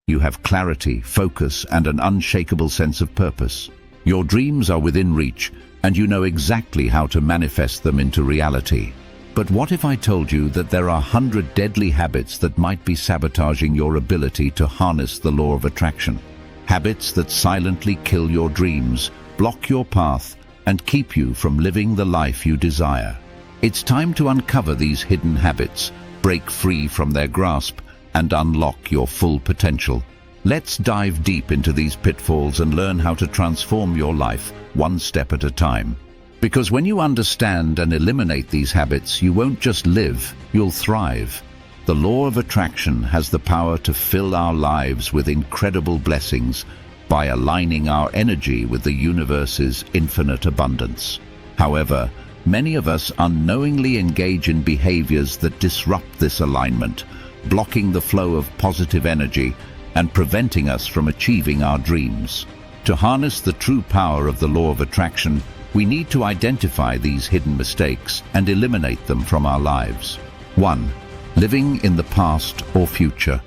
You have clarity, focus, and an unshakable sense of purpose. Your dreams are within reach, and you know exactly how to manifest them into reality. But what if I told you that there are 100 deadly habits that might be sabotaging your ability to harness the law of attraction? Habits that silently kill your dreams, block your path, and keep you from living the life you desire. It's time to uncover these hidden habits, break free from their grasp, and unlock your full potential. Let's dive deep into these pitfalls and learn how to transform your life one step at a time. Because when you understand and eliminate these habits, you won't just live, you'll thrive. The law of attraction has the power to fill our lives with incredible blessings by aligning our energy with the universe's infinite abundance. However, many of us unknowingly engage in behaviors that disrupt this alignment, blocking the flow of positive energy and preventing us from achieving our dreams. To harness the true power of the law of attraction, we need to identify these hidden mistakes and eliminate them from our lives. 1. Living in the past or future.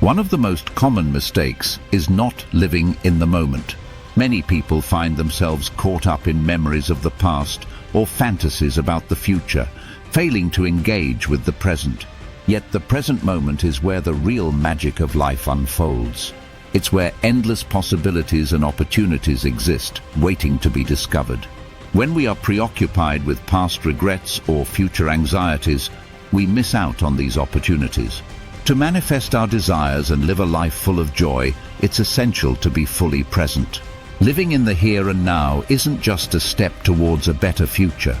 One of the most common mistakes is not living in the moment. Many people find themselves caught up in memories of the past or fantasies about the future, failing to engage with the present. Yet the present moment is where the real magic of life unfolds. It's where endless possibilities and opportunities exist, waiting to be discovered. When we are preoccupied with past regrets or future anxieties, we miss out on these opportunities. To manifest our desires and live a life full of joy, it's essential to be fully present. Living in the here and now isn't just a step towards a better future.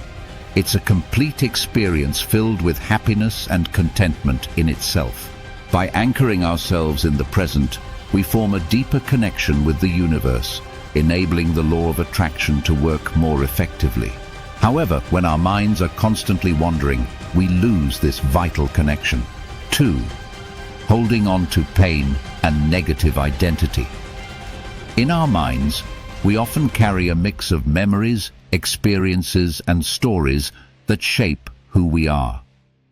It's a complete experience filled with happiness and contentment in itself. By anchoring ourselves in the present, we form a deeper connection with the universe, enabling the law of attraction to work more effectively. However, when our minds are constantly wandering, we lose this vital connection. 2. Holding on to pain and negative identity. In our minds, we often carry a mix of memories, experiences, and stories that shape who we are.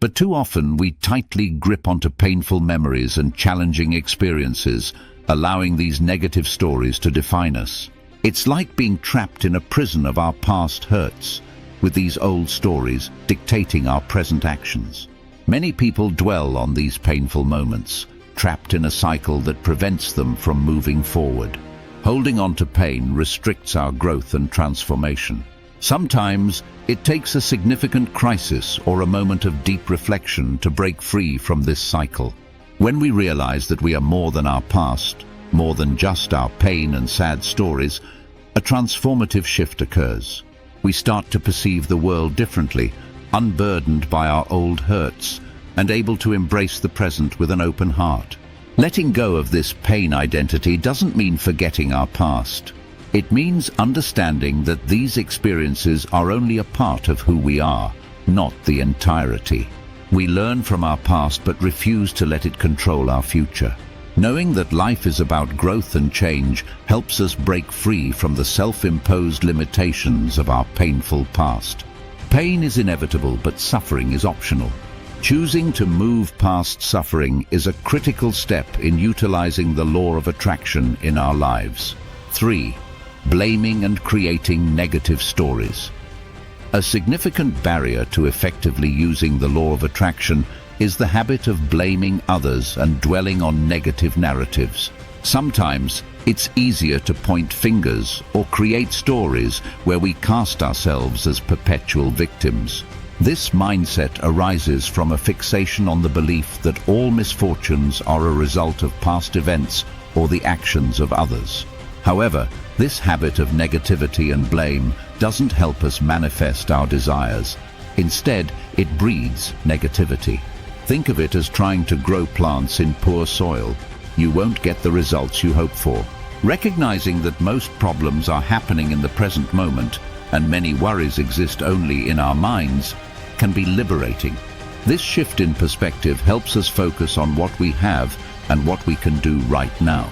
But too often we tightly grip onto painful memories and challenging experiences, allowing these negative stories to define us. It's like being trapped in a prison of our past hurts, with these old stories dictating our present actions. Many people dwell on these painful moments, trapped in a cycle that prevents them from moving forward. Holding on to pain restricts our growth and transformation. Sometimes it takes a significant crisis or a moment of deep reflection to break free from this cycle. When we realize that we are more than our past, more than just our pain and sad stories, a transformative shift occurs. We start to perceive the world differently, unburdened by our old hurts, and able to embrace the present with an open heart. Letting go of this pain identity doesn't mean forgetting our past. It means understanding that these experiences are only a part of who we are, not the entirety. We learn from our past but refuse to let it control our future. Knowing that life is about growth and change helps us break free from the self-imposed limitations of our painful past. Pain is inevitable, but suffering is optional. Choosing to move past suffering is a critical step in utilizing the law of attraction in our lives. 3. Blaming and creating negative stories. A significant barrier to effectively using the law of attraction is the habit of blaming others and dwelling on negative narratives. Sometimes it's easier to point fingers or create stories where we cast ourselves as perpetual victims. This mindset arises from a fixation on the belief that all misfortunes are a result of past events or the actions of others. However, this habit of negativity and blame doesn't help us manifest our desires. Instead, it breeds negativity. Think of it as trying to grow plants in poor soil. You won't get the results you hope for. Recognizing that most problems are happening in the present moment and many worries exist only in our minds can be liberating. This shift in perspective helps us focus on what we have and what we can do right now.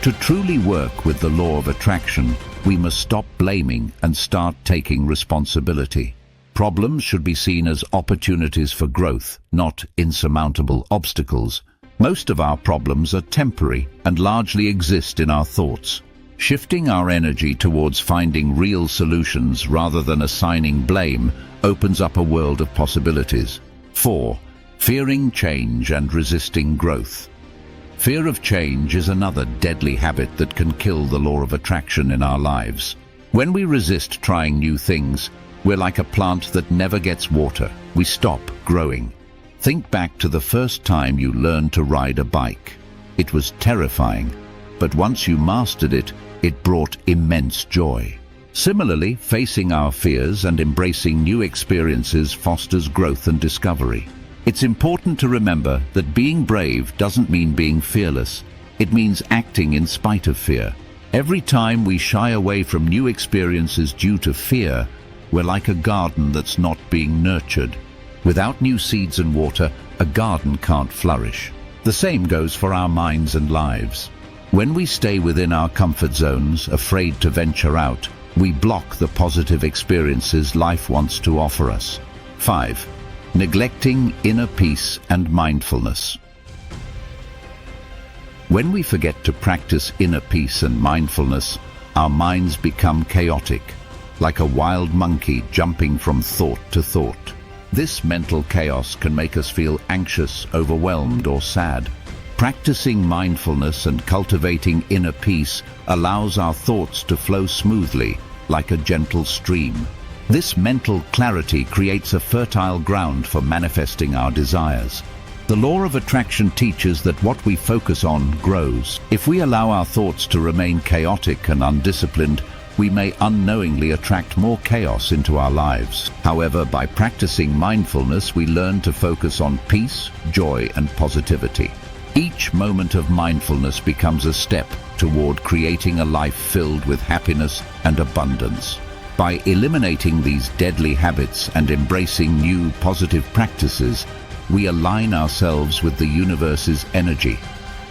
To truly work with the law of attraction, we must stop blaming and start taking responsibility. Problems should be seen as opportunities for growth, not insurmountable obstacles. Most of our problems are temporary and largely exist in our thoughts. Shifting our energy towards finding real solutions rather than assigning blame opens up a world of possibilities. 4. Fearing change and resisting growth. Fear of change is another deadly habit that can kill the law of attraction in our lives. When we resist trying new things, we're like a plant that never gets water. We stop growing. Think back to the first time you learned to ride a bike. It was terrifying, but once you mastered it, it brought immense joy. Similarly, facing our fears and embracing new experiences fosters growth and discovery. It's important to remember that being brave doesn't mean being fearless. It means acting in spite of fear. Every time we shy away from new experiences due to fear, we're like a garden that's not being nurtured. Without new seeds and water, a garden can't flourish. The same goes for our minds and lives. When we stay within our comfort zones, afraid to venture out, we block the positive experiences life wants to offer us. 5. Neglecting inner peace and mindfulness. When we forget to practice inner peace and mindfulness, our minds become chaotic, like a wild monkey jumping from thought to thought. This mental chaos can make us feel anxious, overwhelmed, or sad. Practicing mindfulness and cultivating inner peace allows our thoughts to flow smoothly, like a gentle stream. This mental clarity creates a fertile ground for manifesting our desires. The law of attraction teaches that what we focus on grows. If we allow our thoughts to remain chaotic and undisciplined, we may unknowingly attract more chaos into our lives. However, by practicing mindfulness, we learn to focus on peace, joy, and positivity. Each moment of mindfulness becomes a step toward creating a life filled with happiness and abundance. By eliminating these deadly habits and embracing new positive practices, we align ourselves with the universe's energy,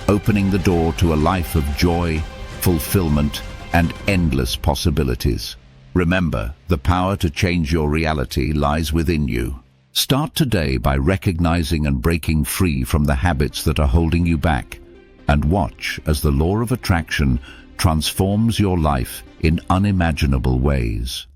opening the door to a life of joy, fulfillment, and endless possibilities. Remember, the power to change your reality lies within you. Start today by recognizing and breaking free from the habits that are holding you back, and watch as the law of attraction transforms your life in unimaginable ways.